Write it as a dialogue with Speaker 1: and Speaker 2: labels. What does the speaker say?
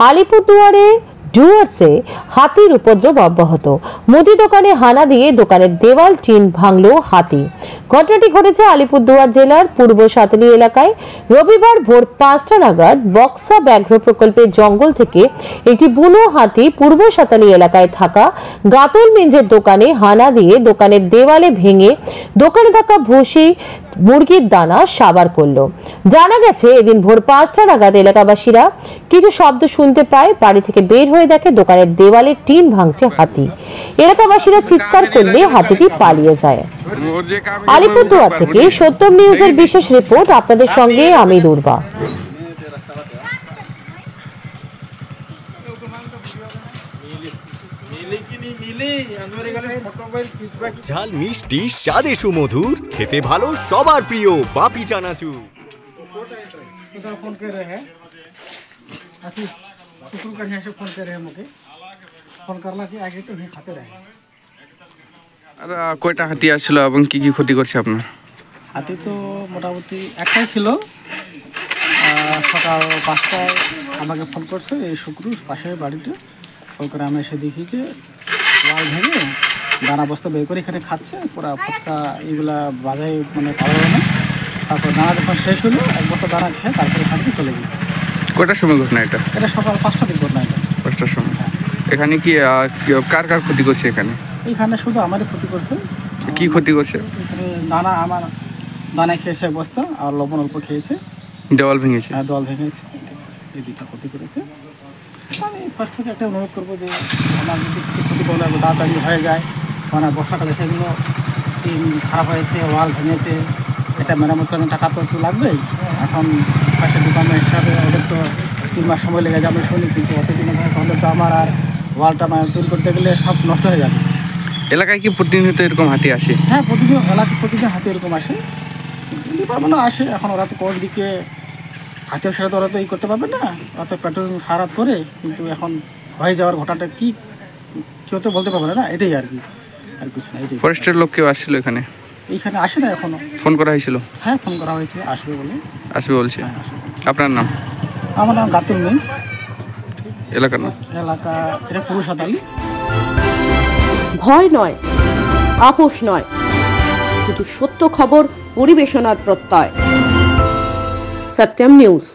Speaker 1: আলিপুরদুয়ারে ডুয়ার্সে হাতির উপদ্রব অব্যাহত। মুদি দোকানে হানা দিয়ে দোকানের দেওয়াল টিন ভাঙল হাতি। ঘটনাটি ঘটেছে আলিপুরদুয়ার জেলার পূর্ব সাতলি এলাকায়। রবিবার ভোর 5টা নাগাদ বক্সা ব্যাঘ্র প্রকল্পের জঙ্গল থেকে একটি বুনো হাতি পূর্ব সাতলি এলাকায় থাকা গাতল মিঞ্জের দোকানে হানা দিয়ে দোকানের দেওয়ালে ভেঙে দোকানে থাকা ভুসি, মুরগির দানা সাবার করল। জানা গেছে, এদিন ভোর 5টা নাগাদ এলাকাবাসীরা কিছু শব্দ শুনতে পায়। বাড়ি থেকে বের হয়ে দেখে দোকানের দেওয়ালে টিন ভাঙছে হাতি। এলাকাবাসীরা চিৎকার করলে হাতিটি পালিয়ে যায়। আলিপুরদুয়ার থেকে সত্যম নিউজের বিশেষ রিপোর্ট, আপনাদের সঙ্গে আমি দুর্বা।
Speaker 2: ঝাল মিষ্টি স্বাদে সুমধুর, খেতে ভালো সবার প্রিয় বাপি চানাচুর।
Speaker 3: फोन कर रहे हैं शुक्र कर यहाँ से फोन कर रहे हैं मुझे फोन करला के आगे तो नहीं खाते रहे।
Speaker 4: আর কয়টা হাতি আসছিল এবং কি কি ক্ষতি করছে আপনার?
Speaker 3: হাতি তো মোটামুটি একটাই ছিল। সকাল 5টায় আমাকে ফোন করছে এই শুক্রু পাশের বাড়িতে। ফোন করে আমি এসে দেখি যে ওয়াল ভেঙে দানা বস্তা বের করে এখানে খাচ্ছে। পুরা ফটকা এগুলা বাজায় মানে পাওয়া না। তারপর দানা যখন শেষ হলো এক বস্তা দানা খেয়ে তারপরে এখান থেকে চলে গেল।
Speaker 4: কয়টার সময় ঘটনা এটা?
Speaker 3: এটা সকাল 5টার দিকে ঘটনা। এটা
Speaker 4: 5টার সময়। এখানে কি কার কার ক্ষতি করছে?
Speaker 3: এখানে শুধু আমারই ক্ষতি করছে।
Speaker 4: কি ক্ষতি করছে?
Speaker 3: এখানে দানা আমার দানা খেয়েছে বস্তা আর লবণ অল্প খেয়েছে।
Speaker 4: দেওয়াল ভেঙেছে?
Speaker 3: হ্যাঁ, দেওয়াল ভেঙেছে। এই দুইটা ক্ষতি করেছে। আমি ফার্স্ট থেকে একটা অনুরোধ করবো যে আমার যদি কিছু ক্ষতি করলে তাড়াতাড়ি হয়ে যায়। মানে বর্ষাকালে সেগুলো টিন খারাপ হয়েছে, ওয়াল ভেঙেছে, এটা মেরামত করার টাকা তো একটু লাগবেই। এখন পাশের দোকানে হিসাবে ওদের তো 3 মাস সময় লেগে যাবে শুনি, কিন্তু অতদিন তাহলে তো আমার আর ওয়ালটা তৈরি করতে গেলে সব নষ্ট হয়ে যাবে।
Speaker 4: এলাকায় কি প্রতিনিয়ত এরকম হাতি আসে?
Speaker 3: হ্যাঁ, প্রতিদিন হাতি এরকম আসে। ডিপার্টমেন্টও আসে। এখন ওরা তো কোন দিকে হাতের সাথে ওরা তো করতে পারবে না, ওরা তো পেট্রোল খারাপ করে। কিন্তু এখন হয়ে যাওয়ার ঘটনাটা কি কেউ তো বলতে পারবে না, এটাই আর কি, আর কিছু না। এটাই।
Speaker 4: ফরেস্টের লোক কেউ আসছিল এখানে?
Speaker 3: এইখানে আসে না এখনো।
Speaker 4: ফোন করা হয়েছিল?
Speaker 3: হ্যাঁ, ফোন করা হয়েছে, আসবে বলছে।
Speaker 4: হ্যাঁ, আপনার নাম?
Speaker 3: আমার নাম গাতুল মিঞ্জ।
Speaker 4: এলাকার নাম?
Speaker 3: এলাকা এটা পূর্ব সাতালি।
Speaker 5: ভয় নয়, আপোষ নয়, শুধু সত্য খবর পরিবেশনার প্রত্যয়। সত্যম নিউজ।